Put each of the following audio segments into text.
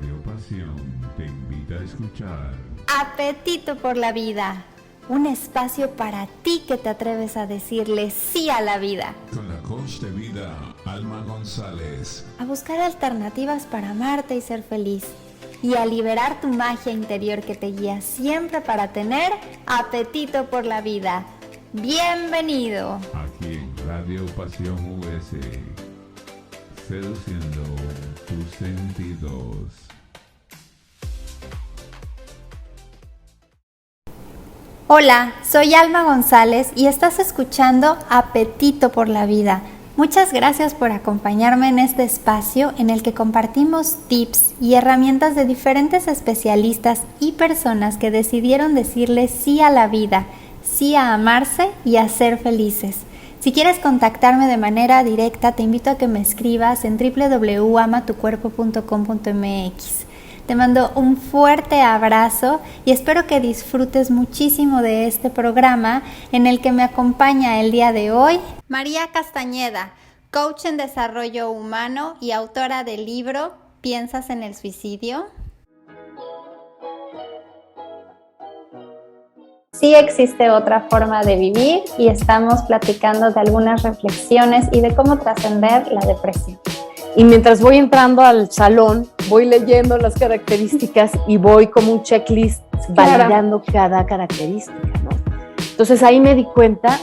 Radio Pasión te invita a escuchar Apetito por la vida, un espacio para ti que te atreves a decirle sí a la vida. con la coach de vida Alma González. A buscar alternativas para amarte y ser feliz. Y a liberar tu magia interior que te guía siempre para tener apetito por la vida. ¡Bienvenido! Aquí en Radio Pasión US, seduciendo tus sentidos. Hola, soy Alma González y estás escuchando Apetito por la Vida. Muchas gracias por acompañarme en este espacio en el que compartimos tips y herramientas de diferentes especialistas y personas que decidieron decirle sí a la vida, sí a amarse y a ser felices. Si quieres contactarme de manera directa, te invito a que me escribas en www.amatucuerpo.com.mx. Te mando un fuerte abrazo y espero que disfrutes muchísimo de este programa en el que me acompaña el día de hoy María Castañeda, coach en desarrollo humano y autora del libro ¿Piensas en el suicidio? Sí existe otra forma de vivir y estamos platicando de algunas reflexiones y de cómo trascender la depresión. Y mientras voy entrando al salón, voy leyendo las características y voy como un checklist validando cada característica, ¿no? Entonces ahí me di cuenta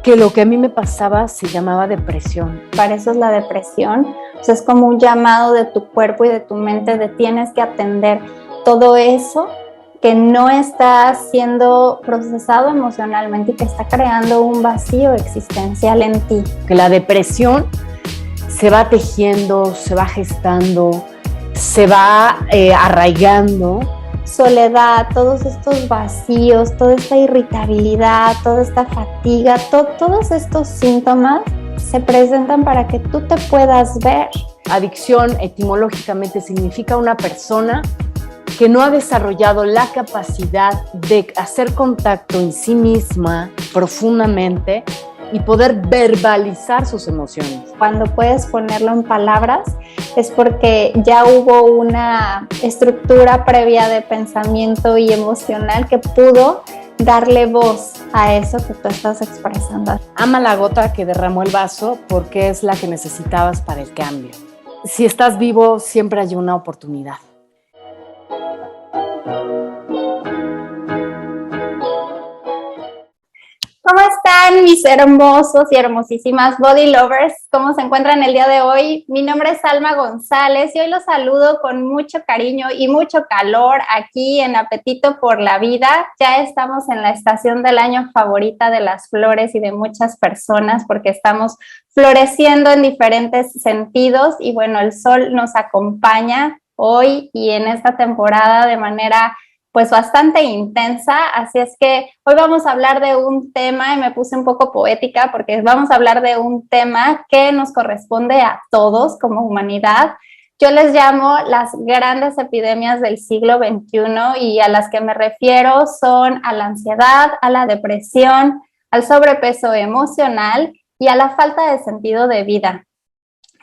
que lo que a mí me pasaba se llamaba depresión. Para eso es la depresión. O sea, es como un llamado de tu cuerpo y de tu mente de tienes que atender todo eso que no está siendo procesado emocionalmente y que está creando un vacío existencial en ti. Que la depresión se va tejiendo, se va gestando, se va arraigando. Soledad, todos estos vacíos, toda esta irritabilidad, toda esta fatiga, todos estos síntomas se presentan para que tú te puedas ver. Adicción etimológicamente significa una persona que no ha desarrollado la capacidad de hacer contacto en sí misma profundamente y poder verbalizar sus emociones. Cuando puedes ponerlo en palabras es porque ya hubo una estructura previa de pensamiento y emocional que pudo darle voz a eso que tú estás expresando. Ama la gota que derramó el vaso porque es la que necesitabas para el cambio. Si estás vivo, siempre hay una oportunidad. ¿Cómo están mis hermosos y hermosísimas body lovers? ¿Cómo se encuentran el día de hoy? Mi nombre es Alma González y hoy los saludo con mucho cariño y mucho calor aquí en Apetito por la Vida. Ya estamos en la estación del año favorita de las flores y de muchas personas porque estamos floreciendo en diferentes sentidos y bueno, el sol nos acompaña hoy y en esta temporada de manera pues bastante intensa, así es que hoy vamos a hablar de un tema, y me puse un poco poética porque vamos a hablar de un tema que nos corresponde a todos como humanidad. Yo les llamo las grandes epidemias del siglo XXI y a las que me refiero son a la ansiedad, a la depresión, al sobrepeso emocional y a la falta de sentido de vida.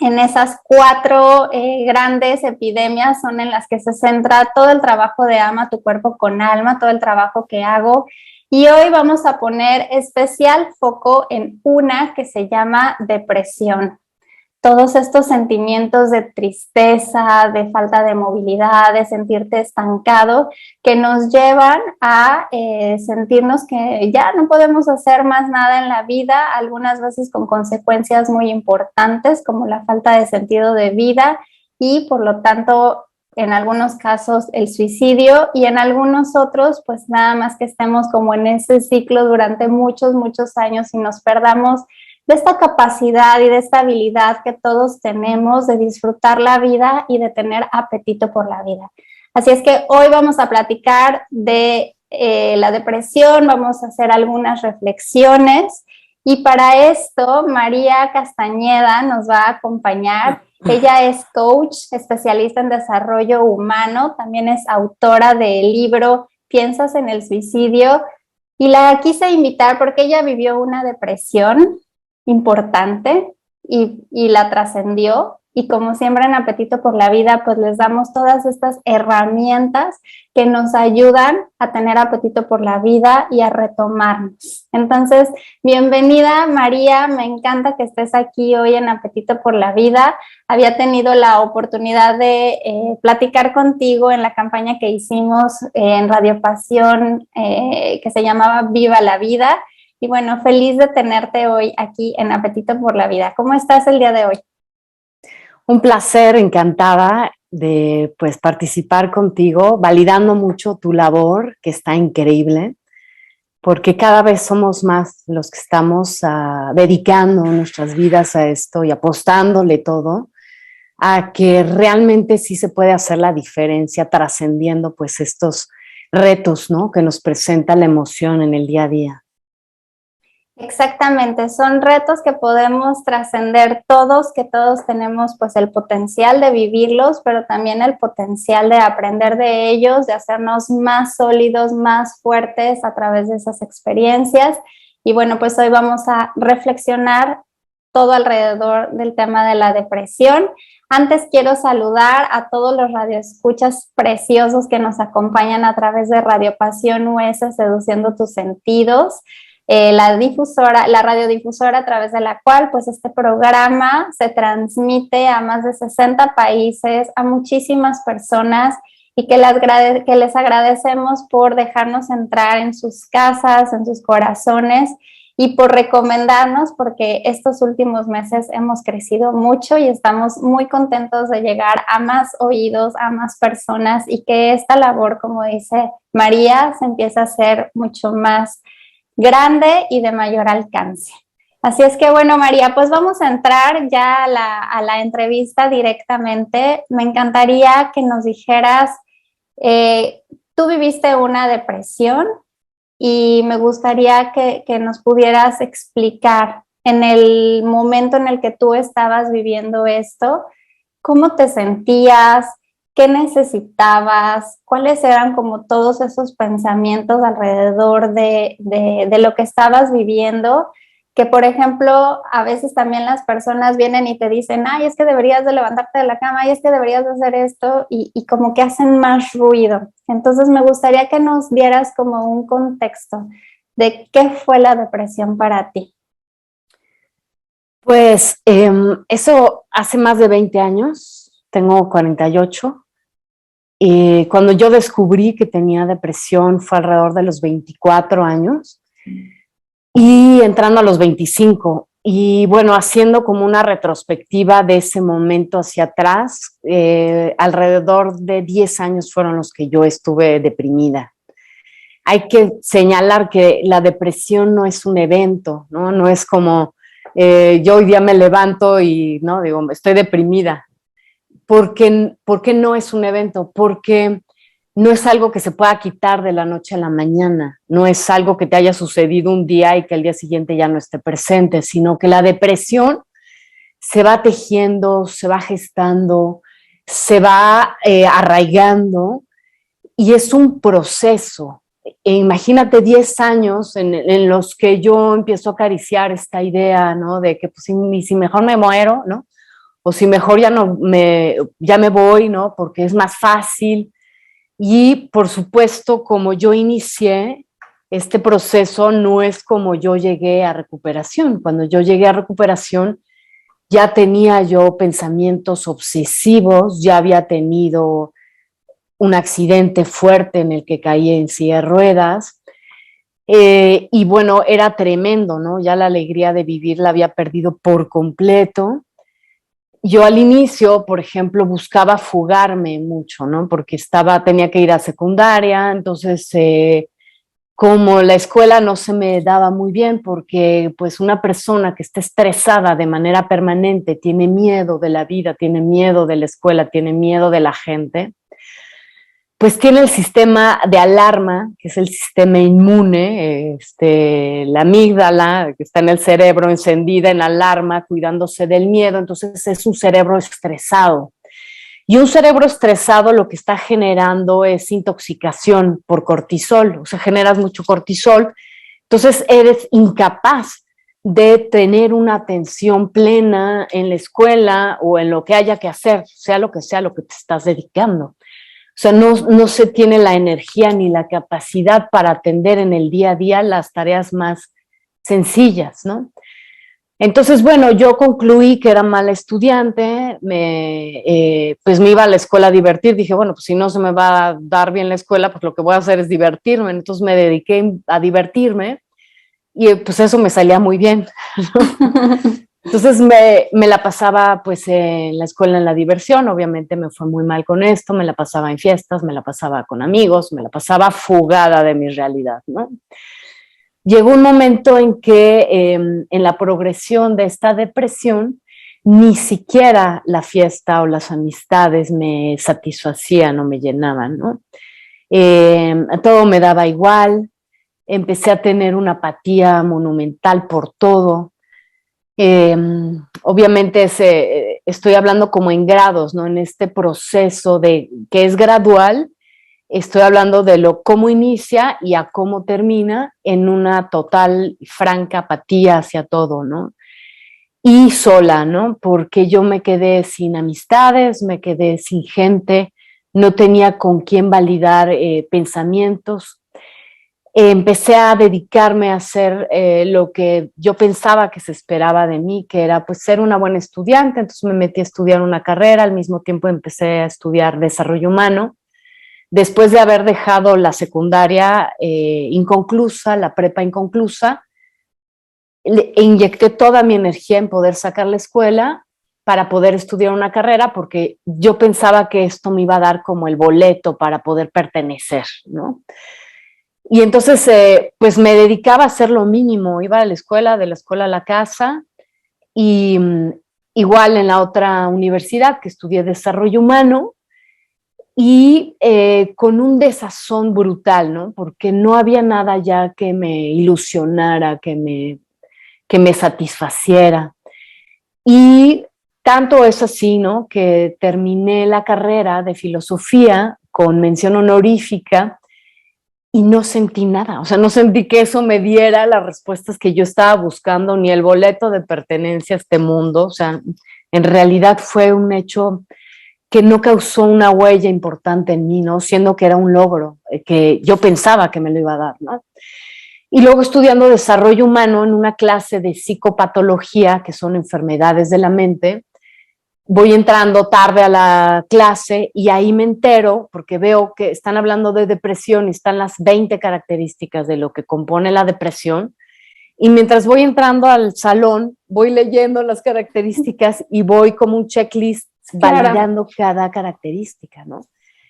En esas cuatro grandes epidemias son en las que se centra todo el trabajo de Ama tu cuerpo con alma, todo el trabajo que hago. Y hoy vamos a poner especial foco en una que se llama depresión. Todos estos sentimientos de tristeza, de falta de movilidad, de sentirte estancado, que nos llevan a sentirnos que ya no podemos hacer más nada en la vida, algunas veces con consecuencias muy importantes como la falta de sentido de vida y por lo tanto en algunos casos el suicidio y en algunos otros pues nada más que estemos como en ese ciclo durante muchos años y nos perdamos de esta capacidad y de esta habilidad que todos tenemos de disfrutar la vida y de tener apetito por la vida. Así es que hoy vamos a platicar de la depresión, vamos a hacer algunas reflexiones y para esto María Castañeda nos va a acompañar. Ella es coach, especialista en desarrollo humano, también es autora del libro ¿Piensas en el suicidio? Y la quise invitar porque ella vivió una depresión importante y la trascendió y como siempre en Apetito por la Vida, pues les damos todas estas herramientas que nos ayudan a tener apetito por la vida y a retomarnos. Entonces, bienvenida María, me encanta que estés aquí hoy en Apetito por la Vida. Había tenido la oportunidad de platicar contigo en la campaña que hicimos en Radio Pasión, que se llamaba Viva la Vida. Y bueno, feliz de tenerte hoy aquí en Apetito por la Vida. ¿Cómo estás el día de hoy? Un placer, encantada de pues participar contigo, validando mucho tu labor, que está increíble, porque cada vez somos más los que estamos dedicando nuestras vidas a esto y apostándole todo a que realmente sí se puede hacer la diferencia trascendiendo pues estos retos, ¿no?, que nos presenta la emoción en el día a día. Exactamente, son retos que podemos trascender todos, que todos tenemos pues el potencial de vivirlos, pero también el potencial de aprender de ellos, de hacernos más sólidos, más fuertes a través de esas experiencias. Y bueno, pues hoy vamos a reflexionar todo alrededor del tema de la depresión. Antes quiero saludar a todos los radioescuchas preciosos que nos acompañan a través de Radio Pasión US, Seduciendo tus Sentidos. La radiodifusora a través de la cual pues este programa se transmite a más de 60 países, a muchísimas personas y que les agradecemos por dejarnos entrar en sus casas, en sus corazones y por recomendarnos, porque estos últimos meses hemos crecido mucho y estamos muy contentos de llegar a más oídos, a más personas y que esta labor, como dice María, se empieza a hacer mucho más grande y de mayor alcance. Así es que bueno, María, pues vamos a entrar ya a la entrevista directamente. Me encantaría que nos dijeras, tú viviste una depresión y me gustaría que nos pudieras explicar en el momento en el que tú estabas viviendo esto, ¿cómo te sentías? ¿Qué necesitabas? ¿Cuáles eran como todos esos pensamientos alrededor de lo que estabas viviendo? Que, por ejemplo, a veces también las personas vienen y te dicen, ay, es que deberías de levantarte de la cama, ay, es que deberías de hacer esto, y como que hacen más ruido. Entonces, me gustaría que nos dieras como un contexto de qué fue la depresión para ti. Pues eso hace más de 20 años, tengo 48. Y cuando yo descubrí que tenía depresión fue alrededor de los 24 años y entrando a los 25. Y bueno, haciendo como una retrospectiva de ese momento hacia atrás, alrededor de 10 años fueron los que yo estuve deprimida. Hay que señalar que la depresión no es un evento, ¿no? No es como yo hoy día me levanto y no digo, estoy deprimida. ¿Por qué no es un evento? Porque no es algo que se pueda quitar de la noche a la mañana, no es algo que te haya sucedido un día y que al día siguiente ya no esté presente, sino que la depresión se va tejiendo, se va gestando, se va arraigando y es un proceso. Imagínate 10 años en los que yo empiezo a acariciar esta idea, ¿no? De que pues, si mejor me muero, ¿no? O si mejor ya me voy, ¿no? Porque es más fácil. Y por supuesto, como yo inicié este proceso, no es como yo llegué a recuperación. Cuando yo llegué a recuperación, ya tenía yo pensamientos obsesivos, ya había tenido un accidente fuerte en el que caí en silla de ruedas. Y bueno, era tremendo, ¿no? Ya la alegría de vivir la había perdido por completo. Yo al inicio, por ejemplo, buscaba fugarme mucho, ¿no? Porque tenía que ir a secundaria, entonces como la escuela no se me daba muy bien porque pues una persona que está estresada de manera permanente tiene miedo de la vida, tiene miedo de la escuela, tiene miedo de la gente, pues tiene el sistema de alarma, que es el sistema inmune, la amígdala, que está en el cerebro encendida en alarma, cuidándose del miedo, entonces es un cerebro estresado. Y un cerebro estresado lo que está generando es intoxicación por cortisol, o sea, generas mucho cortisol, entonces eres incapaz de tener una atención plena en la escuela o en lo que haya que hacer, sea lo que te estás dedicando. O sea, no se tiene la energía ni la capacidad para atender en el día a día las tareas más sencillas, ¿no? Entonces, bueno, yo concluí que era mala estudiante, pues me iba a la escuela a divertir, dije, bueno, pues si no se me va a dar bien la escuela, pues lo que voy a hacer es divertirme, entonces me dediqué a divertirme y pues eso me salía muy bien, ¿no? Entonces me la pasaba pues en la escuela en la diversión, obviamente me fue muy mal con esto, me la pasaba en fiestas, me la pasaba con amigos, me la pasaba fugada de mi realidad, ¿no? Llegó un momento en que en la progresión de esta depresión, ni siquiera la fiesta o las amistades me satisfacían o me llenaban, ¿no? Todo me daba igual, empecé a tener una apatía monumental por todo. Obviamente estoy hablando como en grados, ¿no? En este proceso que es gradual. Estoy hablando de cómo inicia y a cómo termina en una total, franca apatía hacia todo, ¿no? Y sola, ¿no? Porque yo me quedé sin amistades, me quedé sin gente, no tenía con quién validar pensamientos. Empecé a dedicarme a hacer lo que yo pensaba que se esperaba de mí, que era pues ser una buena estudiante, entonces me metí a estudiar una carrera, al mismo tiempo empecé a estudiar desarrollo humano. Después de haber dejado la secundaria inconclusa, la prepa inconclusa, inyecté toda mi energía en poder sacar la escuela para poder estudiar una carrera, porque yo pensaba que esto me iba a dar como el boleto para poder pertenecer, ¿no? Y entonces, pues me dedicaba a hacer lo mínimo, iba a la escuela, de la escuela a la casa, y igual en la otra universidad que estudié desarrollo humano, y con un desazón brutal, ¿no? Porque no había nada ya que me ilusionara, que me satisfaciera. Y tanto es así, ¿no? Que terminé la carrera de filosofía con mención honorífica y no sentí nada, o sea, no sentí que eso me diera las respuestas que yo estaba buscando, ni el boleto de pertenencia a este mundo, o sea, en realidad fue un hecho que no causó una huella importante en mí, ¿no? Siendo que era un logro, que yo pensaba que me lo iba a dar, ¿no? Y luego estudiando desarrollo humano en una clase de psicopatología, que son enfermedades de la mente, voy entrando tarde a la clase y ahí me entero, porque veo que están hablando de depresión y están las 20 características de lo que compone la depresión, y mientras voy entrando al salón, voy leyendo las características y voy como un checklist validando cada característica, ¿no?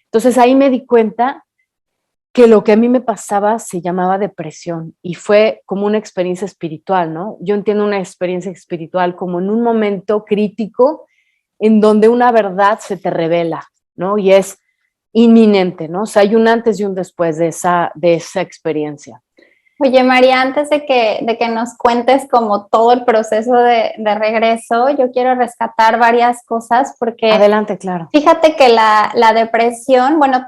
Entonces ahí me di cuenta que lo que a mí me pasaba se llamaba depresión y fue como una experiencia espiritual, ¿no? Yo entiendo una experiencia espiritual como en un momento crítico en donde una verdad se te revela, ¿no? Y es inminente, ¿no? O sea, hay un antes y un después de esa experiencia. Oye, María, antes de que nos cuentes como todo el proceso de regreso, yo quiero rescatar varias cosas porque... Adelante, claro. Fíjate que la depresión, bueno,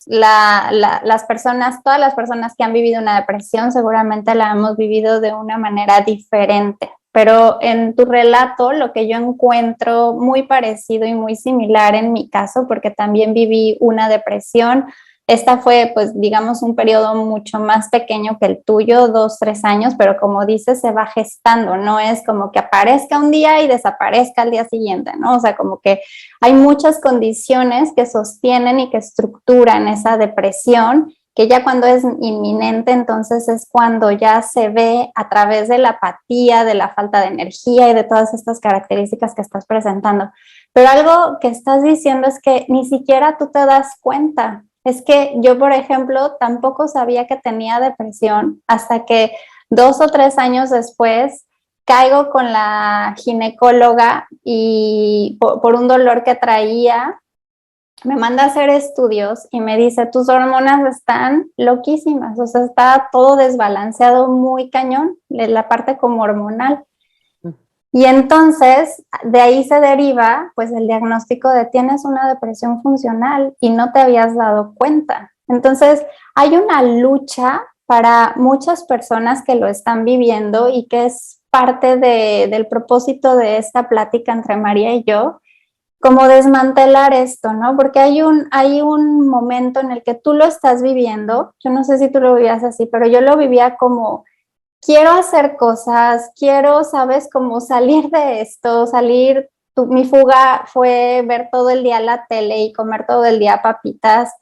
las personas, todas las personas que han vivido una depresión seguramente la hemos vivido de una manera diferente, pero en tu relato lo que yo encuentro muy parecido y muy similar en mi caso, porque también viví una depresión. Esta fue, pues, digamos, un periodo mucho más pequeño que el tuyo, 2, 3 años, pero como dices, se va gestando, no es como que aparezca un día y desaparezca al día siguiente, ¿no? O sea, como que hay muchas condiciones que sostienen y que estructuran esa depresión, que ya cuando es inminente, entonces es cuando ya se ve a través de la apatía, de la falta de energía y de todas estas características que estás presentando. Pero algo que estás diciendo es que ni siquiera tú te das cuenta. Es que yo, por ejemplo, tampoco sabía que tenía depresión hasta que 2 o 3 años después caigo con la ginecóloga y por un dolor que traía, me manda a hacer estudios y me dice, tus hormonas están loquísimas, o sea, está todo desbalanceado muy cañón, la parte como hormonal. Y entonces, de ahí se deriva, pues, el diagnóstico de tienes una depresión funcional y no te habías dado cuenta. Entonces, hay una lucha para muchas personas que lo están viviendo y que es parte del propósito de esta plática entre María y yo, como desmantelar esto, ¿no? Porque hay un momento en el que tú lo estás viviendo, yo no sé si tú lo vivías así, pero yo lo vivía como, quiero hacer cosas, quiero, ¿sabes? Como salir de esto, salir, mi fuga fue ver todo el día la tele y comer todo el día papitas.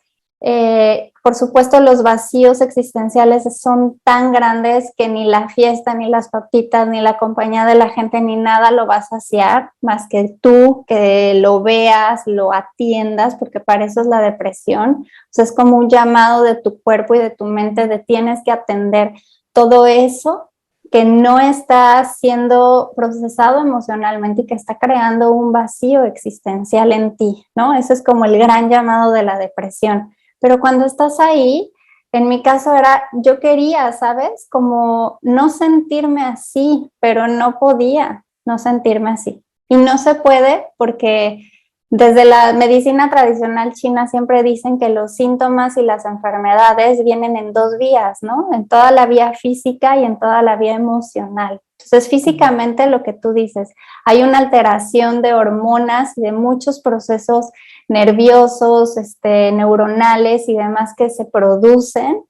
Por supuesto, los vacíos existenciales son tan grandes que ni la fiesta, ni las papitas, ni la compañía de la gente, ni nada lo va a saciar, más que tú que lo veas, lo atiendas, porque para eso es la depresión. O sea, es como un llamado de tu cuerpo y de tu mente de tienes que atender todo eso que no está siendo procesado emocionalmente y que está creando un vacío existencial en ti, ¿no? Ese es como el gran llamado de la depresión. Pero cuando estás ahí, en mi caso era, yo quería, ¿sabes? Como no sentirme así, pero no podía no sentirme así. Y no se puede porque desde la medicina tradicional china siempre dicen que los síntomas y las enfermedades vienen en dos vías, ¿no? En toda la vía física y en toda la vía emocional. Entonces, físicamente lo que tú dices, hay una alteración de hormonas y de muchos procesos nerviosos, neuronales y demás que se producen.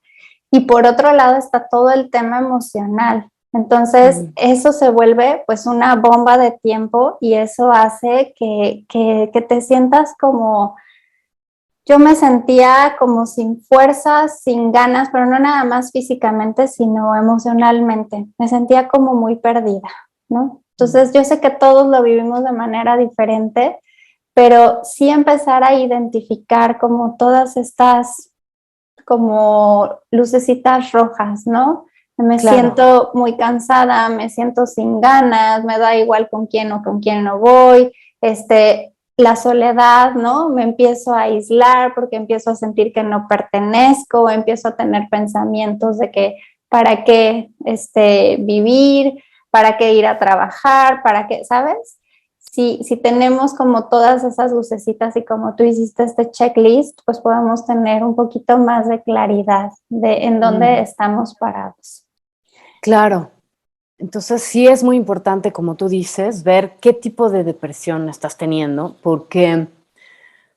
Y por otro lado está todo el tema emocional. Entonces, eso se vuelve pues una bomba de tiempo y eso hace que te sientas como, yo me sentía como sin fuerzas, sin ganas, pero no nada más físicamente, sino emocionalmente. Me sentía como muy perdida, ¿no? Entonces, yo sé que todos lo vivimos de manera diferente, pero sí empezar a identificar como todas estas como lucecitas rojas, ¿no? Me Claro. siento muy cansada, me siento sin ganas, me da igual con quién o con quién no voy, la soledad, ¿no? Me empiezo a aislar porque empiezo a sentir que no pertenezco, empiezo a tener pensamientos de que para qué vivir, para qué ir a trabajar, para qué, ¿sabes? Si tenemos como todas esas lucecitas y como tú hiciste este checklist, pues podemos tener un poquito más de claridad de en dónde estamos parados. Claro. Entonces sí es muy importante, como tú dices, ver qué tipo de depresión estás teniendo, porque,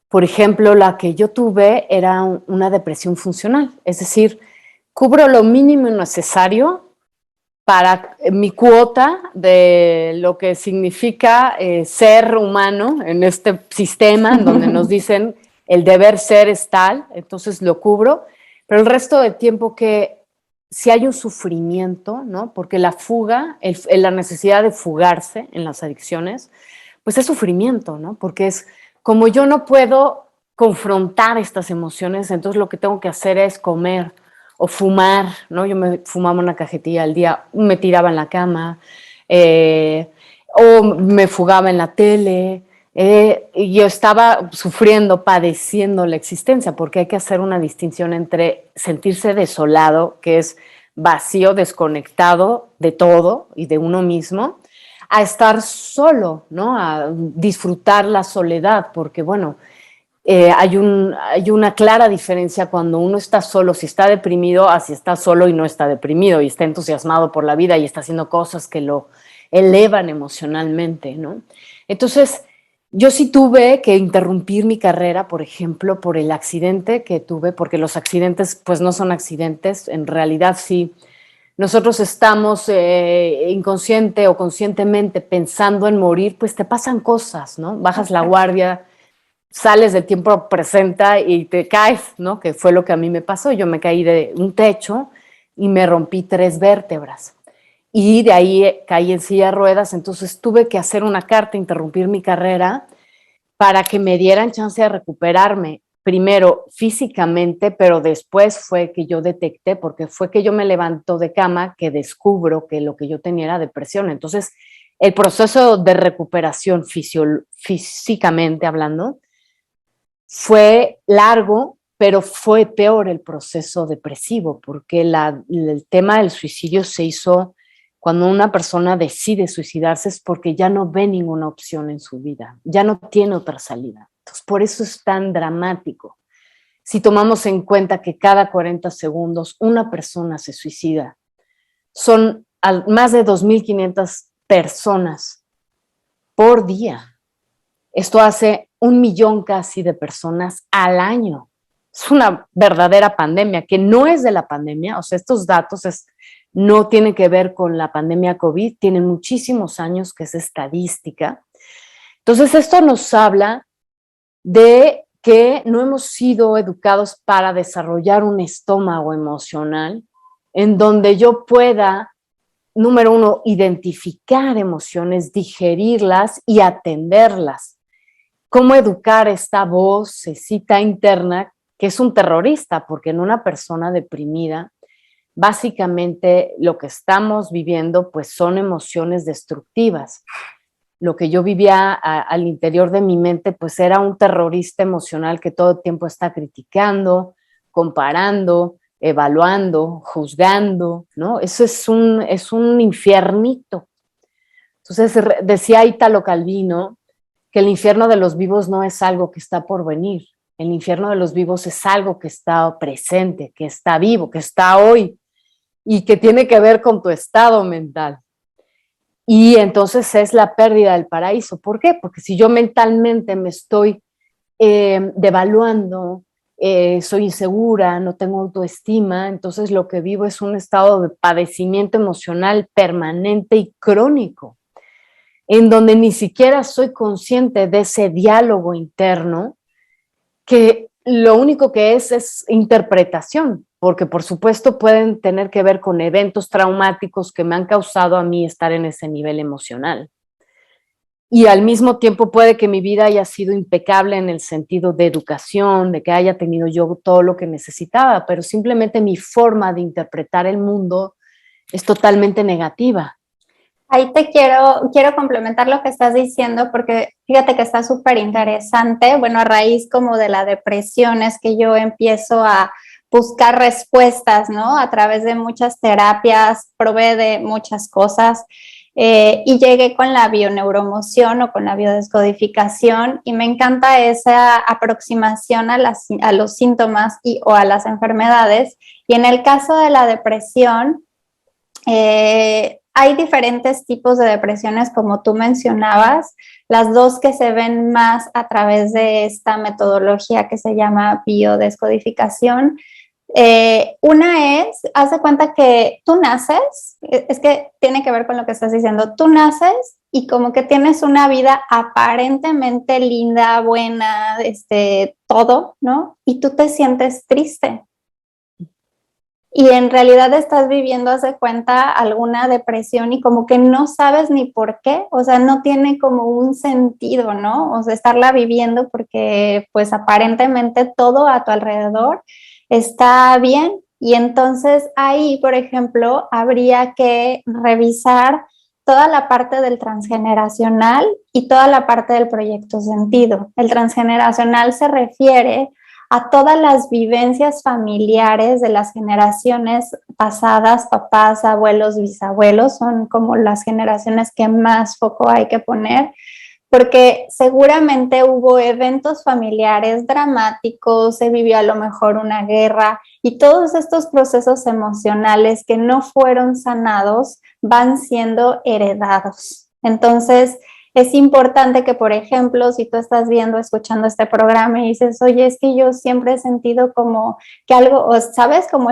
por ejemplo, la que yo tuve era una depresión funcional, es decir, cubro lo mínimo necesario para mi cuota de lo que significa ser humano en este sistema en donde nos dicen el deber ser es tal, entonces lo cubro, pero el resto del tiempo que si hay un sufrimiento, ¿no? Porque la fuga, la necesidad de fugarse en las adicciones, pues es sufrimiento, ¿no? Porque es como yo no puedo confrontar estas emociones, entonces lo que tengo que hacer es comer o fumar, ¿no? Yo me fumaba una cajetilla al día, me tiraba en la cama, o me fugaba en la tele, y yo estaba sufriendo, padeciendo la existencia, porque hay que hacer una distinción entre sentirse desolado, que es vacío, desconectado de todo y de uno mismo, a estar solo, ¿no? A disfrutar la soledad, porque bueno, hay una clara diferencia cuando uno está solo, si está deprimido, a si está solo y no está deprimido y está entusiasmado por la vida y está haciendo cosas que lo elevan emocionalmente, ¿no? Entonces, yo sí tuve que interrumpir mi carrera, por ejemplo, por el accidente que tuve, porque los accidentes pues no son accidentes, en realidad sí. Nosotros estamos inconsciente o conscientemente pensando en morir, pues te pasan cosas, ¿no? Bajas la guardia, sales del tiempo presente y te caes, ¿no? Que fue lo que a mí me pasó. Yo me caí de un techo y me rompí 3 vértebras. Y de ahí caí en silla de ruedas, entonces tuve que hacer una carta, interrumpir mi carrera para que me dieran chance de recuperarme. Primero físicamente, pero después fue que yo detecté, porque fue que yo me levanto de cama, que descubro que lo que yo tenía era depresión. Entonces, el proceso de recuperación físicamente hablando, fue largo, pero fue peor el proceso depresivo, porque el tema del suicidio se hizo cuando una persona decide suicidarse es porque ya no ve ninguna opción en su vida, ya no tiene otra salida. Entonces, por eso es tan dramático. Si tomamos en cuenta que cada 40 segundos una persona se suicida, son más de 2.500 personas por día. Esto hace 1 millón casi de personas al año. Es una verdadera pandemia, que no es de la pandemia, o sea, estos datos no tienen que ver con la pandemia COVID, tienen muchísimos años que es estadística. Entonces, esto nos habla de que no hemos sido educados para desarrollar un estómago emocional en donde yo pueda, número uno, identificar emociones, digerirlas y atenderlas. ¿Cómo educar esta vocecita interna que es un terrorista? Porque en una persona deprimida, básicamente lo que estamos viviendo pues son emociones destructivas. Lo que yo vivía al interior de mi mente pues era un terrorista emocional que todo el tiempo está criticando, comparando, evaluando, juzgando, ¿no? Eso es un infiernito. Entonces decía Italo Calvino que el infierno de los vivos no es algo que está por venir. El infierno de los vivos es algo que está presente, que está vivo, que está hoy y que tiene que ver con tu estado mental. Y entonces es la pérdida del paraíso. ¿Por qué? Porque si yo mentalmente me estoy devaluando, soy insegura, no tengo autoestima, entonces lo que vivo es un estado de padecimiento emocional permanente y crónico, en donde ni siquiera soy consciente de ese diálogo interno, que lo único que es interpretación, porque por supuesto pueden tener que ver con eventos traumáticos que me han causado a mí estar en ese nivel emocional. Y al mismo tiempo puede que mi vida haya sido impecable en el sentido de educación, de que haya tenido yo todo lo que necesitaba, pero simplemente mi forma de interpretar el mundo es totalmente negativa. Ahí quiero complementar lo que estás diciendo, porque fíjate que está súper interesante. Bueno, a raíz como de la depresión es que yo empiezo a buscar respuestas, ¿no? A través de muchas terapias, probé de muchas cosas y llegué con la bioneuromoción o con la biodescodificación, y me encanta esa aproximación a los síntomas o a las enfermedades. Y en el caso de la depresión, hay diferentes tipos de depresiones, como tú mencionabas, las dos que se ven más a través de esta metodología que se llama biodescodificación. Una es, haz de cuenta que tú naces, es que tiene que ver con lo que estás diciendo, tú naces y como que tienes una vida aparentemente linda, buena, todo, ¿no? Y tú te sientes triste. Y en realidad estás viviendo, haz de cuenta, alguna depresión y como que no sabes ni por qué, o sea, no tiene como un sentido, ¿no? O sea, estarla viviendo porque pues aparentemente todo a tu alrededor está bien. Y entonces ahí, por ejemplo, habría que revisar toda la parte del transgeneracional y toda la parte del proyecto sentido. El transgeneracional se refiere a todas las vivencias familiares de las generaciones pasadas, papás, abuelos, bisabuelos, son como las generaciones que más foco hay que poner, porque seguramente hubo eventos familiares dramáticos, se vivió a lo mejor una guerra, y todos estos procesos emocionales que no fueron sanados van siendo heredados. Entonces, es importante que, por ejemplo, si tú estás viendo, escuchando este programa y dices, oye, es que yo siempre he sentido como que algo, ¿sabes? Como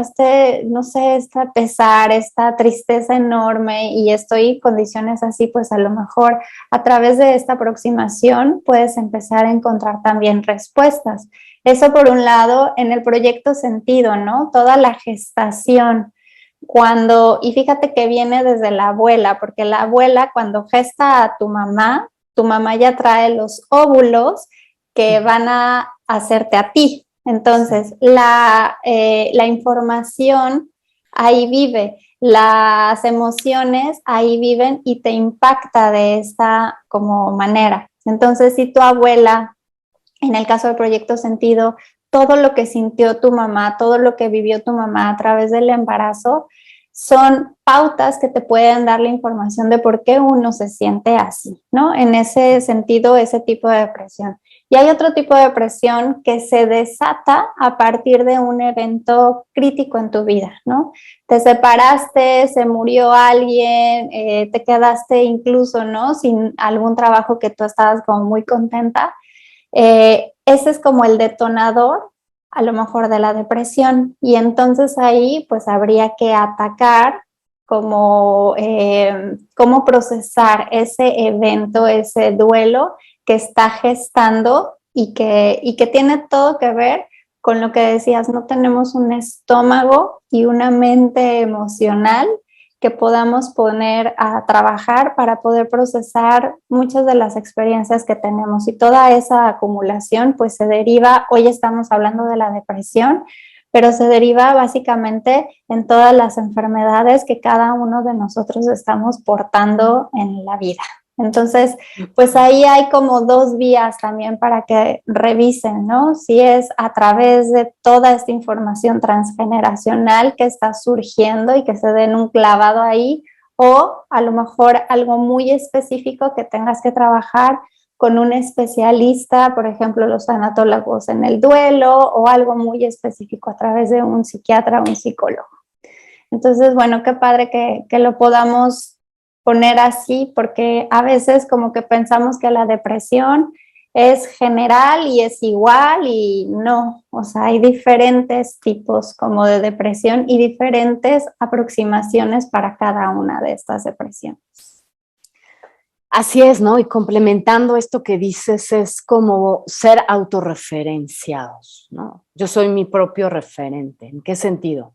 no sé, este pesar, esta tristeza enorme, y estoy en condiciones así, pues a lo mejor a través de esta aproximación puedes empezar a encontrar también respuestas. Eso por un lado, en el proyecto sentido, ¿no? Toda la gestación. Y fíjate que viene desde la abuela, porque la abuela cuando gesta a tu mamá ya trae los óvulos que van a hacerte a ti. Entonces, la información ahí vive, las emociones ahí viven y te impacta de esta como manera. Entonces, si tu abuela, en el caso del proyecto sentido, todo lo que sintió tu mamá, todo lo que vivió tu mamá a través del embarazo, son pautas que te pueden dar la información de por qué uno se siente así, ¿no? En ese sentido, ese tipo de depresión. Y hay otro tipo de depresión que se desata a partir de un evento crítico en tu vida, ¿no? Te separaste, se murió alguien, te quedaste incluso, ¿no? Sin algún trabajo que tú estabas como muy contenta. Ese es como el detonador, a lo mejor, de la depresión. Y entonces ahí pues habría que atacar cómo procesar ese evento, ese duelo que está gestando y que tiene todo que ver con lo que decías, no tenemos un estómago y una mente emocional que podamos poner a trabajar para poder procesar muchas de las experiencias que tenemos, y toda esa acumulación pues se deriva, hoy estamos hablando de la depresión, pero se deriva básicamente en todas las enfermedades que cada uno de nosotros estamos portando en la vida. Entonces, pues ahí hay como dos vías también para que revisen, ¿no? Si es a través de toda esta información transgeneracional que está surgiendo y que se den un clavado ahí, o a lo mejor algo muy específico que tengas que trabajar con un especialista, por ejemplo, los tanatólogos en el duelo, o algo muy específico a través de un psiquiatra o un psicólogo. Entonces, bueno, qué padre que lo podamos poner así, porque a veces como que pensamos que la depresión es general y es igual, y no, o sea, hay diferentes tipos como de depresión y diferentes aproximaciones para cada una de estas depresiones. Así es, ¿no? Y complementando esto que dices, es como ser autorreferenciados, ¿no? Yo soy mi propio referente. ¿En qué sentido?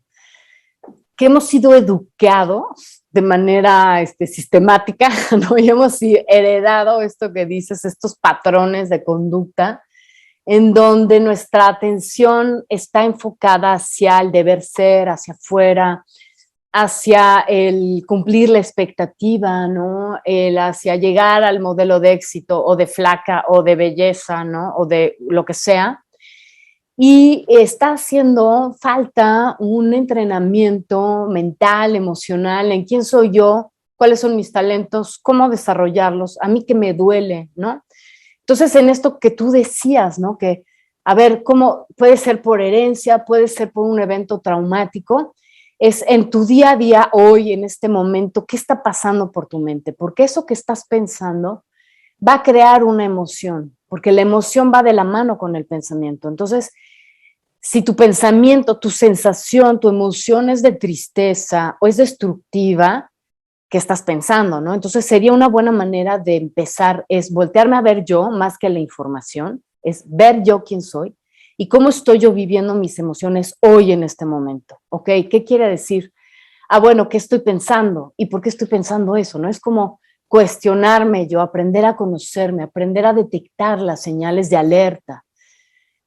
Que hemos sido educados de manera sistemática, ¿no? Y hemos heredado esto que dices, estos patrones de conducta, en donde nuestra atención está enfocada hacia el deber ser, hacia afuera, hacia el cumplir la expectativa, ¿no? Hacia llegar al modelo de éxito, o de flaca, o de belleza, ¿no? O de lo que sea. Y está haciendo falta un entrenamiento mental, emocional, en quién soy yo, cuáles son mis talentos, cómo desarrollarlos, a mí que me duele, ¿no? Entonces, en esto que tú decías, ¿no? Que, a ver, cómo puede ser por herencia, puede ser por un evento traumático, es en tu día a día, hoy, en este momento, ¿qué está pasando por tu mente? Porque eso que estás pensando va a crear una emoción, porque la emoción va de la mano con el pensamiento. Entonces, si tu pensamiento, tu sensación, tu emoción es de tristeza o es destructiva, ¿qué estás pensando, no? Entonces sería una buena manera de empezar, es voltearme a ver yo más que la información, es ver yo quién soy y cómo estoy yo viviendo mis emociones hoy en este momento, ¿ok? ¿Qué quiere decir? Ah, bueno, ¿qué estoy pensando? ¿Y por qué estoy pensando eso? ¿No? Es como cuestionarme yo, aprender a conocerme, aprender a detectar las señales de alerta.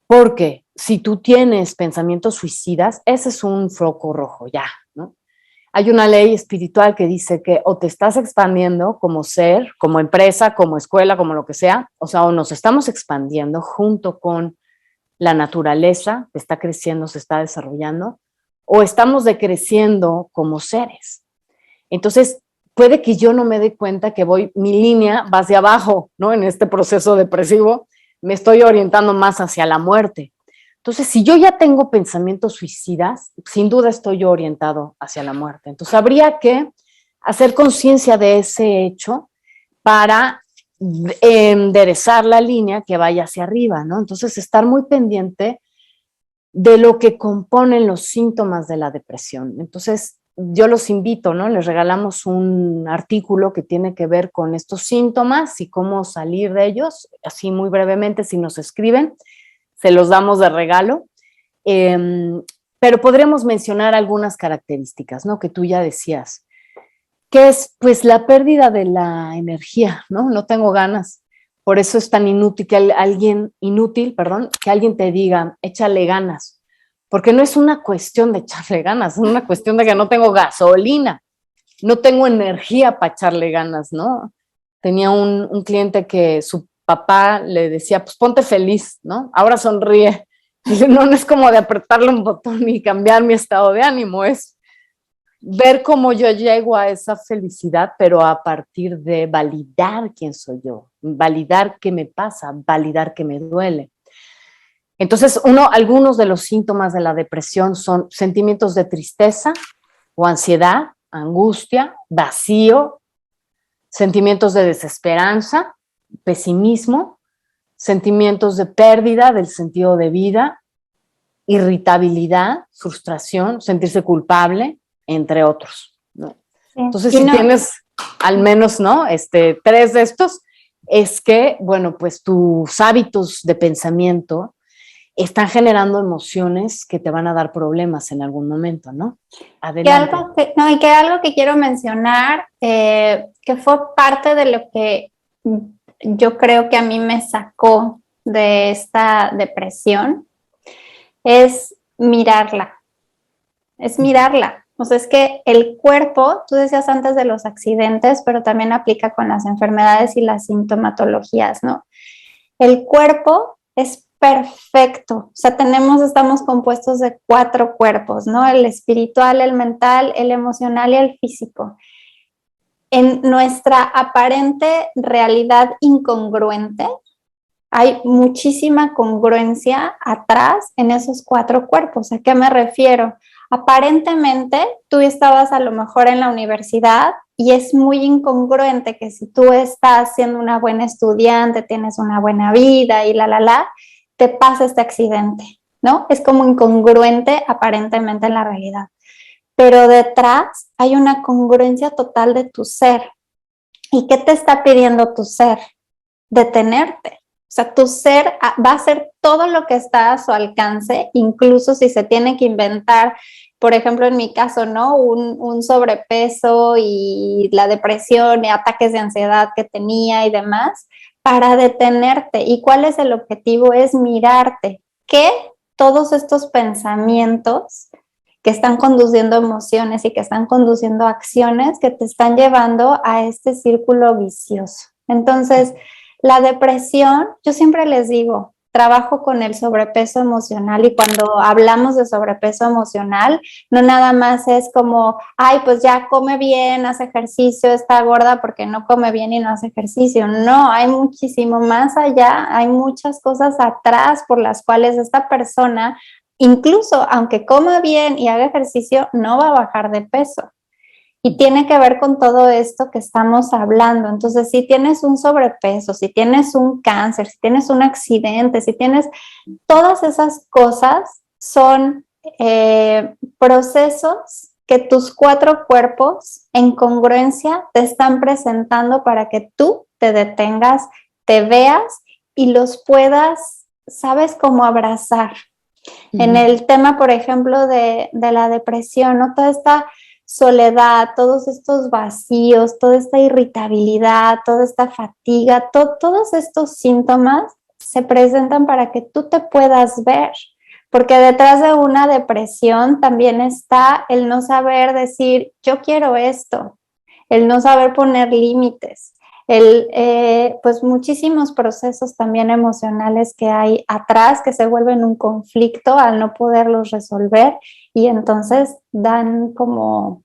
Porque si tú tienes pensamientos suicidas, ese es un foco rojo ya, ¿no? Hay una ley espiritual que dice que o te estás expandiendo como ser, como empresa, como escuela, como lo que sea, o nos estamos expandiendo junto con la naturaleza que está creciendo, se está desarrollando, o estamos decreciendo como seres. Entonces, puede que yo no me dé cuenta que mi línea va hacia abajo, ¿no? En este proceso depresivo, me estoy orientando más hacia la muerte. Entonces, si yo ya tengo pensamientos suicidas, sin duda estoy yo orientado hacia la muerte. Entonces, habría que hacer conciencia de ese hecho para enderezar la línea que vaya hacia arriba, ¿no? Entonces, estar muy pendiente de lo que componen los síntomas de la depresión. Entonces, yo los invito, ¿no? Les regalamos un artículo que tiene que ver con estos síntomas y cómo salir de ellos, así muy brevemente, si nos escriben, se los damos de regalo, pero podremos mencionar algunas características, ¿no? Que tú ya decías, que es pues la pérdida de la energía, ¿no? No tengo ganas, por eso es tan inútil que alguien te diga, échale ganas, porque no es una cuestión de echarle ganas, es una cuestión de que no tengo gasolina, no tengo energía para echarle ganas, ¿no? Tenía un cliente que su papá le decía, pues ponte feliz, ¿no? Ahora sonríe. Y no es como de apretarle un botón y cambiar mi estado de ánimo, es ver cómo yo llego a esa felicidad, pero a partir de validar quién soy yo, validar qué me pasa, validar qué me duele. Entonces, algunos de los síntomas de la depresión son sentimientos de tristeza o ansiedad, angustia, vacío, sentimientos de desesperanza, pesimismo, sentimientos de pérdida del sentido de vida, irritabilidad, frustración, sentirse culpable, entre otros, ¿no? Sí. Entonces, si tienes al menos, ¿no? 3 de estos, es que, bueno, pues tus hábitos de pensamiento están generando emociones que te van a dar problemas en algún momento, ¿no? Adelante. Y que algo que quiero mencionar, que fue parte de lo que yo creo que a mí me sacó de esta depresión, es mirarla. Es mirarla. O sea, es que el cuerpo, tú decías antes de los accidentes, pero también aplica con las enfermedades y las sintomatologías, ¿no? El cuerpo es perfecto. O sea, estamos compuestos de 4 cuerpos, ¿no? El espiritual, el mental, el emocional y el físico. En nuestra aparente realidad incongruente, hay muchísima congruencia atrás en esos 4 cuerpos. ¿A qué me refiero? Aparentemente, tú estabas a lo mejor en la universidad y es muy incongruente que si tú estás siendo una buena estudiante, tienes una buena vida y te pasa este accidente, ¿no? Es como incongruente aparentemente en la realidad. Pero detrás hay una congruencia total de tu ser. ¿Y qué te está pidiendo tu ser? Detenerte. O sea, tu ser va a hacer todo lo que está a su alcance, incluso si se tiene que inventar, por ejemplo, en mi caso, ¿no? Un sobrepeso y la depresión y ataques de ansiedad que tenía y demás, para detenerte. ¿Y cuál es el objetivo? Es mirarte. Que todos estos pensamientos que están conduciendo emociones y que están conduciendo acciones que te están llevando a este círculo vicioso. Entonces, la depresión, yo siempre les digo, trabajo con el sobrepeso emocional y cuando hablamos de sobrepeso emocional, no nada más es como, ay, pues ya come bien, hace ejercicio, está gorda porque no come bien y no hace ejercicio. No, hay muchísimo más allá, hay muchas cosas atrás por las cuales esta persona, incluso aunque coma bien y haga ejercicio, no va a bajar de peso. Y tiene que ver con todo esto que estamos hablando. Entonces, si tienes un sobrepeso, si tienes un cáncer, si tienes un accidente, si tienes todas esas cosas, son procesos que tus 4 cuerpos en congruencia te están presentando para que tú te detengas, te veas y los puedas, sabes, cómo abrazar. En el tema, por ejemplo, de la depresión, ¿no? Toda esta soledad, todos estos vacíos, toda esta irritabilidad, toda esta fatiga, todos estos síntomas se presentan para que tú te puedas ver, porque detrás de una depresión también está el no saber decir, yo quiero esto, el no saber poner límites, pues muchísimos procesos también emocionales que hay atrás que se vuelven un conflicto al no poderlos resolver y entonces dan como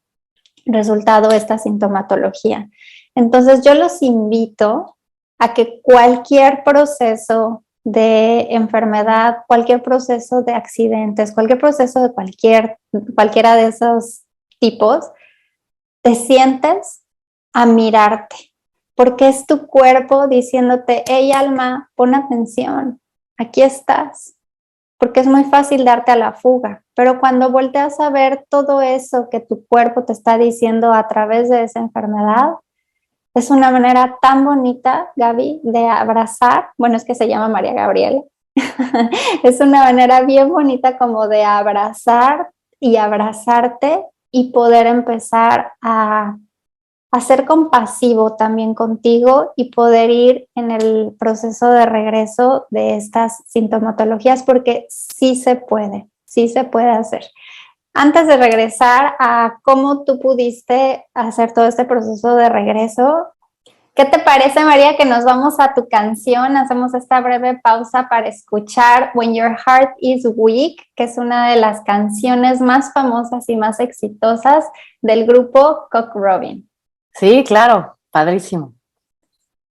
resultado esta sintomatología. Entonces yo los invito a que cualquier proceso de enfermedad, cualquier proceso de accidentes, cualquier proceso de cualquiera de esos tipos, te sientes a mirarte, porque es tu cuerpo diciéndote, hey alma, pon atención, aquí estás, porque es muy fácil darte a la fuga, pero cuando volteas a ver todo eso que tu cuerpo te está diciendo a través de esa enfermedad, es una manera tan bonita, Gaby, de abrazar, bueno, es que se llama María Gabriela, es una manera bien bonita como de abrazar y abrazarte y poder empezar a ser compasivo también contigo y poder ir en el proceso de regreso de estas sintomatologías, porque sí se puede hacer. Antes de regresar a cómo tú pudiste hacer todo este proceso de regreso, ¿Qué te parece, María, que nos vamos a tu canción? Hacemos esta breve pausa para escuchar When Your Heart is Weak, que es una de las canciones más famosas y más exitosas del grupo Cock Robin. Sí, claro, padrísimo.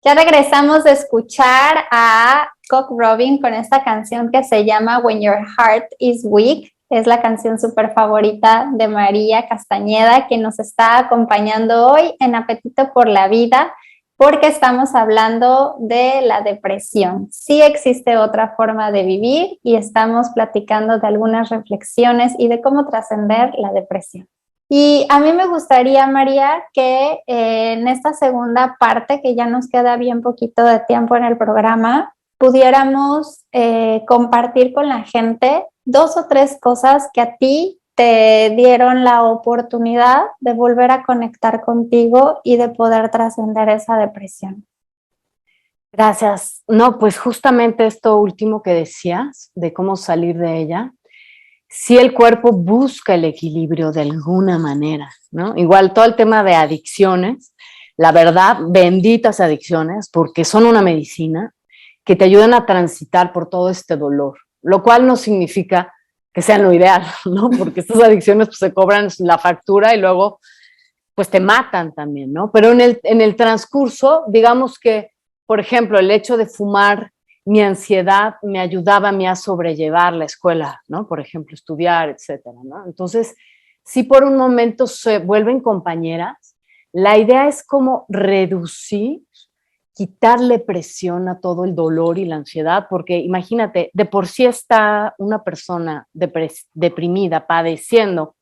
Ya regresamos de escuchar a Cock Robin con esta canción que se llama When Your Heart is Weak. Es la canción súper favorita de María Castañeda, que nos está acompañando hoy en Apetito por la Vida, porque estamos hablando de la depresión. Sí existe otra forma de vivir y estamos platicando de algunas reflexiones y de cómo trascender la depresión. Y a mí me gustaría, María, que en esta segunda parte, que ya nos queda bien poquito de tiempo en el programa, pudiéramos compartir con la gente 2 o 3 cosas que a ti te dieron la oportunidad de volver a conectar contigo y de poder trascender esa depresión. Gracias. No, pues justamente esto último que decías, de cómo salir de ella, si el cuerpo busca el equilibrio de alguna manera, ¿no? Igual todo el tema de adicciones, la verdad, benditas adicciones, porque son una medicina que te ayudan a transitar por todo este dolor, lo cual no significa que sean lo ideal, ¿no? Porque estas adicciones pues, se cobran la factura y luego pues te matan también, ¿no? Pero en el transcurso, digamos que, por ejemplo, el hecho de fumar, mi ansiedad me ayudaba a mí a sobrellevar la escuela, ¿no? Por ejemplo, estudiar, etcétera, ¿no? Entonces, si por un momento se vuelven compañeras, la idea es como reducir, quitarle presión a todo el dolor y la ansiedad, porque imagínate, de por sí está una persona deprimida, padeciendo,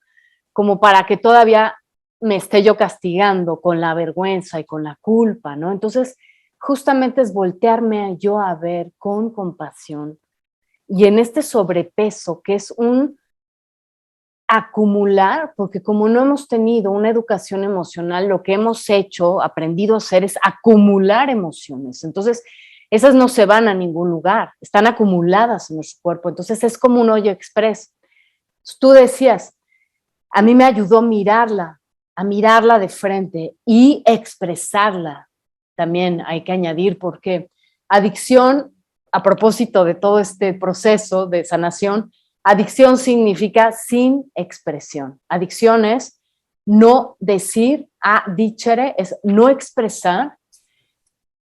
como para que todavía me esté yo castigando con la vergüenza y con la culpa, ¿no? Entonces, justamente es voltearme yo a ver con compasión y en este sobrepeso que es un acumular, porque como no hemos tenido una educación emocional, lo que hemos hecho, aprendido a hacer es acumular emociones. Entonces, esas no se van a ningún lugar, están acumuladas en nuestro cuerpo. Entonces, es como un hoyo express. Tú decías, a mí me ayudó a mirarla de frente y expresarla. También hay que añadir, porque adicción, a propósito de todo este proceso de sanación, adicción significa sin expresión. Adicción es no decir, dicere, es no expresar,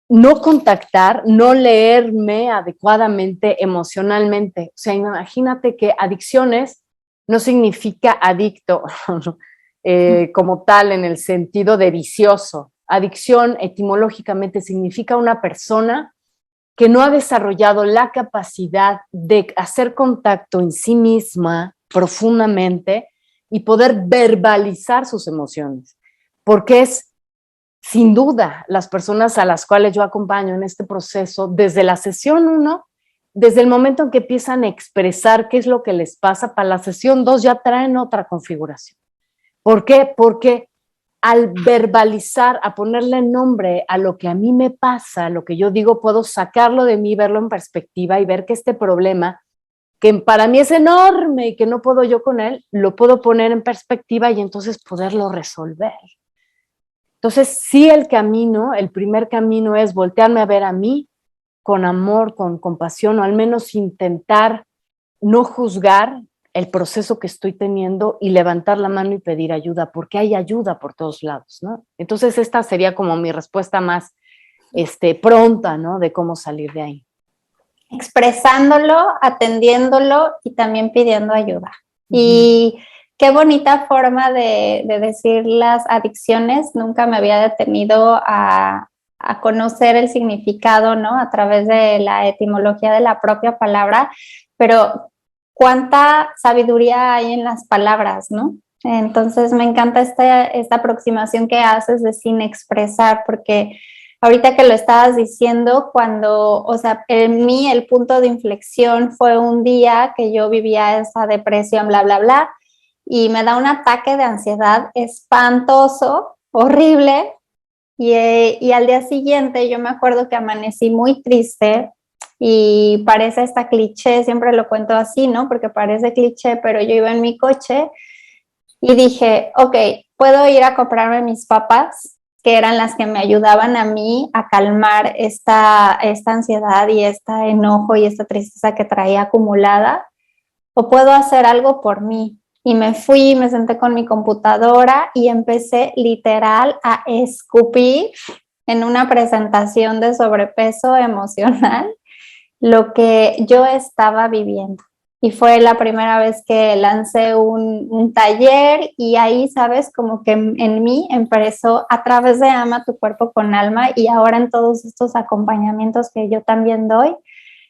no contactar, no leerme adecuadamente emocionalmente. O sea, imagínate que adicciones no significa adicto como tal en el sentido de vicioso. Adicción etimológicamente significa una persona que no ha desarrollado la capacidad de hacer contacto en sí misma profundamente y poder verbalizar sus emociones, porque es sin duda las personas a las cuales yo acompaño en este proceso, desde la sesión 1, desde el momento en que empiezan a expresar qué es lo que les pasa, para la sesión 2 ya traen otra configuración. ¿Por qué? Porque al verbalizar, a ponerle nombre a lo que a mí me pasa, lo que yo digo, puedo sacarlo de mí, verlo en perspectiva y ver que este problema, que para mí es enorme y que no puedo yo con él, lo puedo poner en perspectiva y entonces poderlo resolver. Entonces, sí, el primer camino es voltearme a ver a mí con amor, con compasión, o al menos intentar no juzgar el proceso que estoy teniendo y levantar la mano y pedir ayuda, porque hay ayuda por todos lados, ¿no? Entonces esta sería como mi respuesta más pronta, ¿no? De cómo salir de ahí. Expresándolo, atendiéndolo y también pidiendo ayuda. Y qué bonita forma de decir las adicciones. Nunca me había detenido a conocer el significado, ¿no? A través de la etimología de la propia palabra, pero cuánta sabiduría hay en las palabras, ¿no? Entonces me encanta esta aproximación que haces de sin expresar, porque ahorita que lo estabas diciendo, en mí el punto de inflexión fue un día que yo vivía esa depresión, bla, bla, bla, y me da un ataque de ansiedad espantoso, horrible, y al día siguiente yo me acuerdo que amanecí muy triste. Y parece esta cliché, siempre lo cuento así, ¿no? Porque parece cliché, pero yo iba en mi coche y dije, ok, puedo ir a comprarme mis papas que eran las que me ayudaban a mí a calmar esta ansiedad y este enojo y esta tristeza que traía acumulada, o puedo hacer algo por mí. Y me fui, me senté con mi computadora y empecé literal a escupir en una presentación de sobrepeso emocional lo que yo estaba viviendo. Y fue la primera vez que lancé un taller y ahí, sabes, como que en mí empezó a través de Ama tu cuerpo con alma y ahora en todos estos acompañamientos que yo también doy,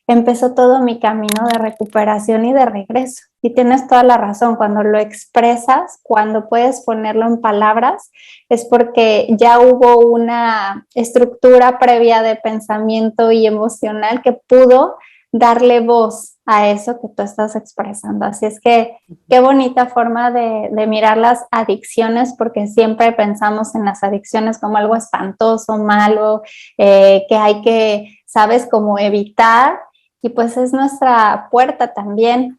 empezó todo mi camino de recuperación y de regreso. Y tienes toda la razón, cuando lo expresas, cuando puedes ponerlo en palabras, es porque ya hubo una estructura previa de pensamiento y emocional que pudo darle voz a eso que tú estás expresando. Así es que qué bonita forma de mirar las adicciones, porque siempre pensamos en las adicciones como algo espantoso, malo, que hay que, sabes, como evitar. Y pues es nuestra puerta también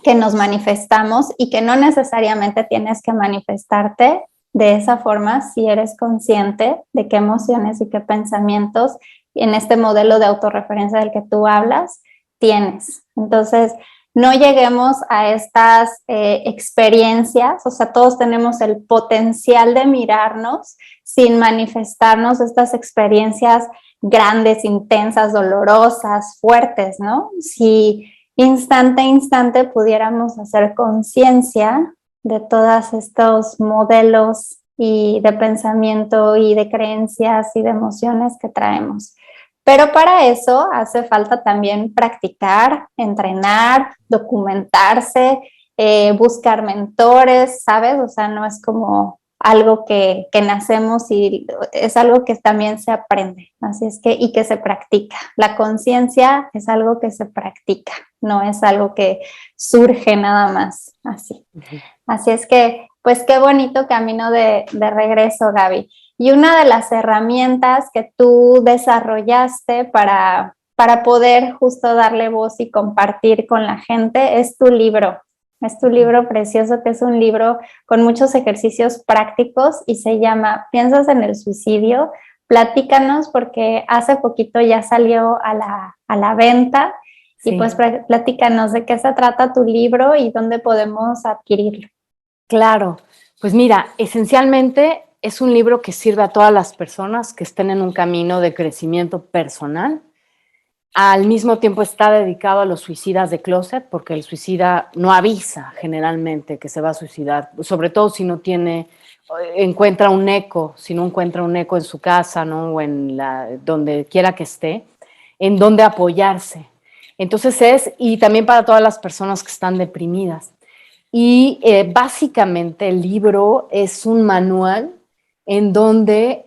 que nos manifestamos y que no necesariamente tienes que manifestarte de esa forma si eres consciente de qué emociones y qué pensamientos en este modelo de autorreferencia del que tú hablas tienes. Entonces, no lleguemos a estas experiencias, o sea, todos tenemos el potencial de mirarnos sin manifestarnos estas experiencias grandes, intensas, dolorosas, fuertes, ¿no? Si instante a instante pudiéramos hacer conciencia de todos estos modelos y de pensamiento y de creencias y de emociones que traemos. Pero para eso hace falta también practicar, entrenar, documentarse, buscar mentores, ¿sabes? O sea, no es como algo que nacemos y es algo que también se aprende, así es que, y que se practica. La conciencia es algo que se practica, no es algo que surge nada más así. Así es que, pues qué bonito camino de regreso, Gaby. Y una de las herramientas que tú desarrollaste para poder justo darle voz y compartir con la gente es tu libro. Es tu libro precioso, que es un libro con muchos ejercicios prácticos y se llama ¿Piensas en el suicidio? Platícanos, porque hace poquito ya salió a la venta. Sí. Y pues platícanos de qué se trata tu libro y dónde podemos adquirirlo. Claro, pues mira, esencialmente es un libro que sirve a todas las personas que estén en un camino de crecimiento personal. Al mismo tiempo está dedicado a los suicidas de closet, porque el suicida no avisa generalmente que se va a suicidar, sobre todo si no encuentra un eco, si no encuentra un eco en su casa, ¿no? O en donde quiera que esté, en donde apoyarse. Entonces y también para todas las personas que están deprimidas. Y básicamente el libro es un manual en donde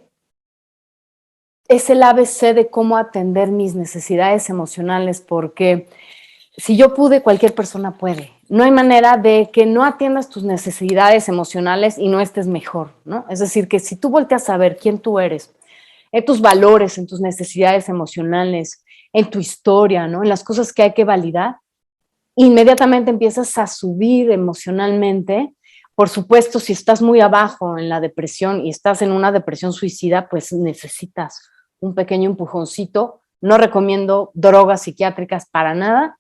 es el ABC de cómo atender mis necesidades emocionales, porque si yo pude, cualquier persona puede. No hay manera de que no atiendas tus necesidades emocionales y no estés mejor, ¿no? Es decir, que si tú volteas a ver quién tú eres, en tus valores, en tus necesidades emocionales, en tu historia, ¿no? En las cosas que hay que validar, inmediatamente empiezas a subir emocionalmente. Por supuesto, si estás muy abajo en la depresión y estás en una depresión suicida, pues necesitas un pequeño empujoncito. No recomiendo drogas psiquiátricas para nada,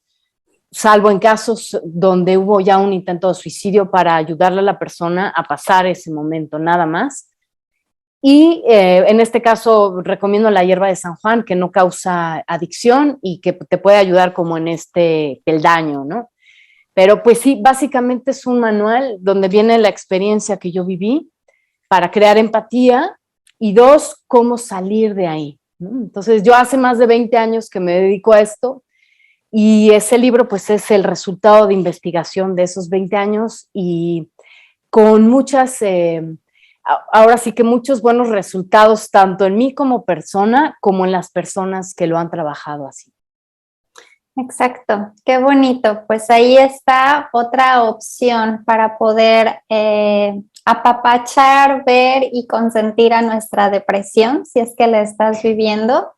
salvo en casos donde hubo ya un intento de suicidio para ayudarle a la persona a pasar ese momento, nada más. Y en este caso recomiendo la hierba de San Juan, que no causa adicción y que te puede ayudar como en este peldaño, ¿no? Pero pues sí, básicamente es un manual donde viene la experiencia que yo viví para crear empatía y dos, cómo salir de ahí, ¿no? Entonces yo hace más de 20 años que me dedico a esto y ese libro pues es el resultado de investigación de esos 20 años y con muchas, ahora sí que muchos buenos resultados tanto en mí como persona como en las personas que lo han trabajado así. Exacto, qué bonito. Pues ahí está otra opción para poder apapachar, ver y consentir a nuestra depresión, si es que la estás viviendo.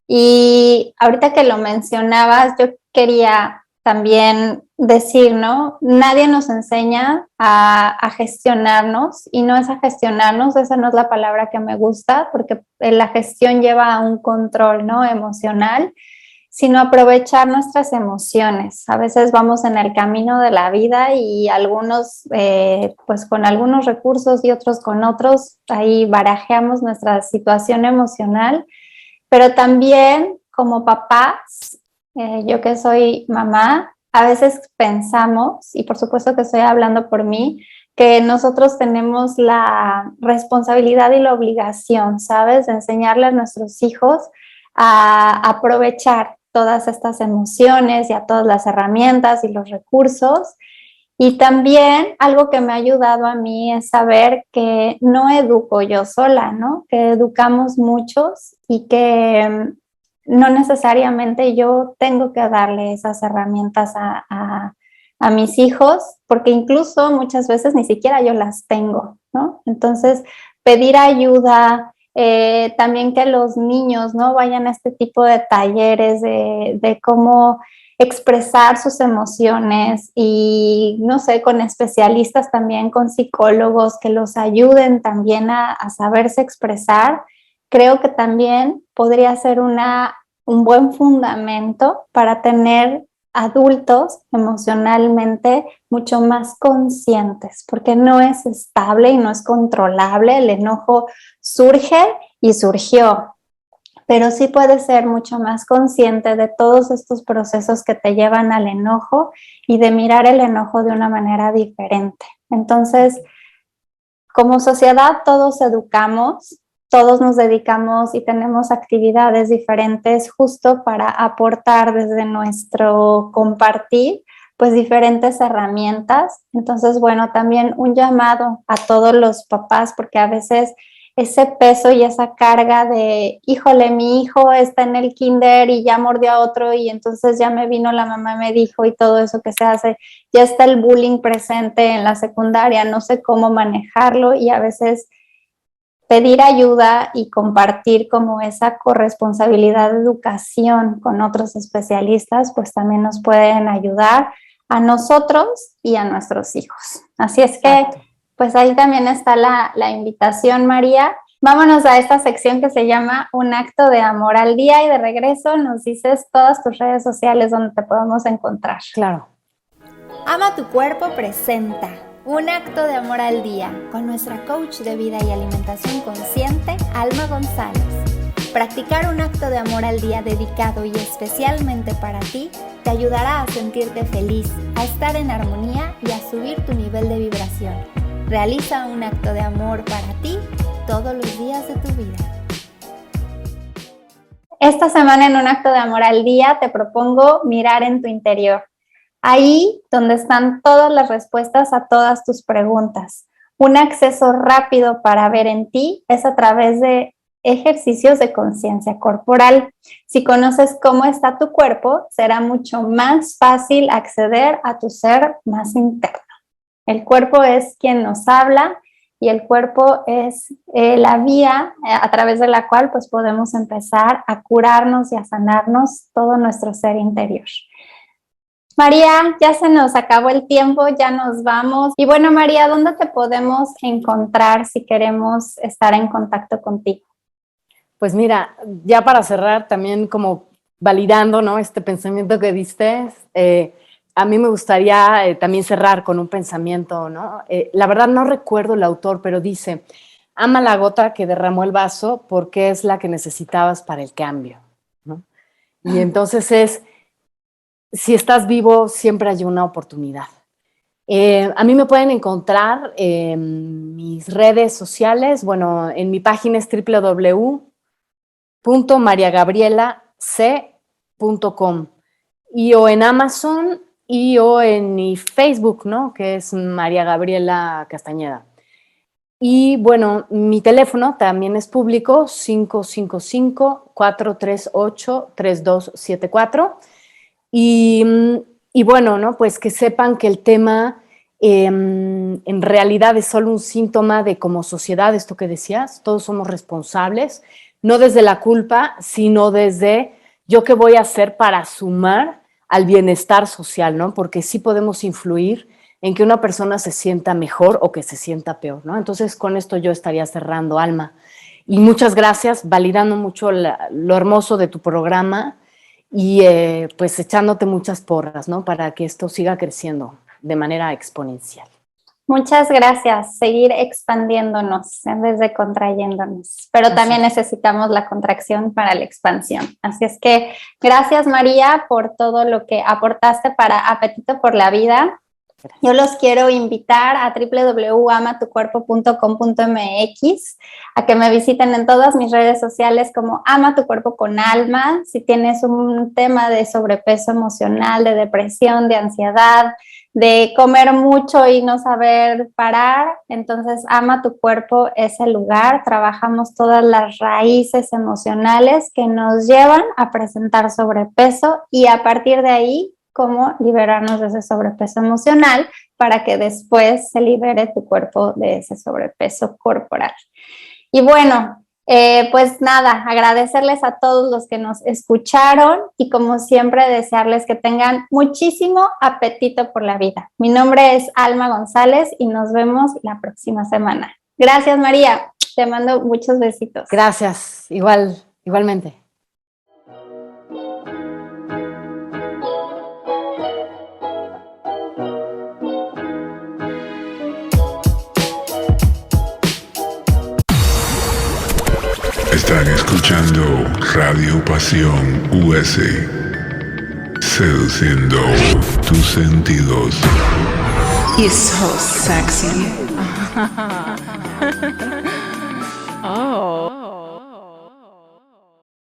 Y ahorita que lo mencionabas, yo quería también decir, ¿no? Nadie nos enseña a gestionarnos y no es a gestionarnos, esa no es la palabra que me gusta porque la gestión lleva a un control, ¿no? Emocional, sino aprovechar nuestras emociones. A veces vamos en el camino de la vida y algunos, pues con algunos recursos y otros con otros, ahí barajeamos nuestra situación emocional, pero también como papás, yo que soy mamá, a veces pensamos, y por supuesto que estoy hablando por mí, que nosotros tenemos la responsabilidad y la obligación, ¿sabes?, de enseñarle a nuestros hijos a aprovechar todas estas emociones y a todas las herramientas y los recursos. Y también algo que me ha ayudado a mí es saber que no educo yo sola, ¿no? Que educamos muchos y que no necesariamente yo tengo que darle esas herramientas a mis hijos, porque incluso muchas veces ni siquiera yo las tengo, ¿no? Entonces, pedir ayuda, también que los niños, ¿no?, vayan a este tipo de talleres de cómo expresar sus emociones y, no sé, con especialistas también, con psicólogos que los ayuden también a saberse expresar, creo que también podría ser un buen fundamento para tener adultos emocionalmente mucho más conscientes, porque no es estable y no es controlable. El enojo surge y surgió, pero sí puedes ser mucho más consciente de todos estos procesos que te llevan al enojo y de mirar el enojo de una manera diferente. Entonces, como sociedad todos educamos, todos nos dedicamos y tenemos actividades diferentes justo para aportar desde nuestro compartir, pues diferentes herramientas. Entonces, bueno, también un llamado a todos los papás, porque a veces ese peso y esa carga de, híjole, mi hijo está en el kinder y ya mordió a otro y entonces ya me vino la mamá, me dijo y todo eso que se hace, ya está el bullying presente en la secundaria, no sé cómo manejarlo y a veces pedir ayuda y compartir como esa corresponsabilidad de educación con otros especialistas, pues también nos pueden ayudar a nosotros y a nuestros hijos. Así es que, pues ahí también está la invitación, María. Vámonos a esta sección que se llama Un acto de amor al día y de regreso nos dices todas tus redes sociales donde te podemos encontrar. Claro. Ama tu cuerpo presenta Un acto de amor al día con nuestra coach de vida y alimentación consciente, Alma González. Practicar un acto de amor al día dedicado y especialmente para ti te ayudará a sentirte feliz, a estar en armonía y a subir tu nivel de vibración. Realiza un acto de amor para ti todos los días de tu vida. Esta semana en Un acto de amor al día te propongo mirar en tu interior. Ahí donde están todas las respuestas a todas tus preguntas. Un acceso rápido para ver en ti es a través de ejercicios de conciencia corporal. Si conoces cómo está tu cuerpo, será mucho más fácil acceder a tu ser más interno. El cuerpo es quien nos habla y el cuerpo es la vía a través de la cual pues podemos empezar a curarnos y a sanarnos todo nuestro ser interior. María, ya se nos acabó el tiempo, ya nos vamos. Y bueno, María, ¿dónde te podemos encontrar si queremos estar en contacto contigo? Pues mira, ya para cerrar, también como validando, ¿no?, este pensamiento que diste, a mí me gustaría también cerrar con un pensamiento, ¿no? La verdad no recuerdo el autor, pero dice, ama la gota que derramó el vaso porque es la que necesitabas para el cambio, ¿no? Y entonces es, si estás vivo, siempre hay una oportunidad. A mí me pueden encontrar en mis redes sociales, bueno, en mi página es www.mariagabrielac.com y o en Amazon y o en mi Facebook, ¿no?, que es María Gabriela Castañeda. Y bueno, mi teléfono también es público, 555-438-3274. Y bueno, ¿no?, pues que sepan que el tema en realidad es solo un síntoma de como sociedad, esto que decías, todos somos responsables, no desde la culpa, sino desde yo qué voy a hacer para sumar al bienestar social, ¿no? Porque sí podemos influir en que una persona se sienta mejor o que se sienta peor, ¿no? Entonces, con esto yo estaría cerrando, Alma. Y muchas gracias, validando mucho lo hermoso de tu programa y pues echándote muchas porras, ¿no? Para que esto siga creciendo de manera exponencial. Muchas gracias. Seguir expandiéndonos en vez de contrayéndonos. Pero también necesitamos la contracción para la expansión. Así es que gracias, María, por todo lo que aportaste para Apetito por la Vida. Gracias. Yo los quiero invitar a www.amatucuerpo.com.mx a que me visiten en todas mis redes sociales como Ama tu Cuerpo con Alma. Si tienes un tema de sobrepeso emocional, de depresión, de ansiedad, de comer mucho y no saber parar, entonces Ama tu Cuerpo es el lugar. Trabajamos todas las raíces emocionales que nos llevan a presentar sobrepeso y a partir de ahí cómo liberarnos de ese sobrepeso emocional para que después se libere tu cuerpo de ese sobrepeso corporal. Y bueno, pues nada, agradecerles a todos los que nos escucharon y como siempre desearles que tengan muchísimo apetito por la vida. Mi nombre es Alma González y nos vemos la próxima semana. Gracias, María. Te mando muchos besitos. Gracias, igualmente. Están escuchando Radio Pasión US, seduciendo tus sentidos. He's so sexy.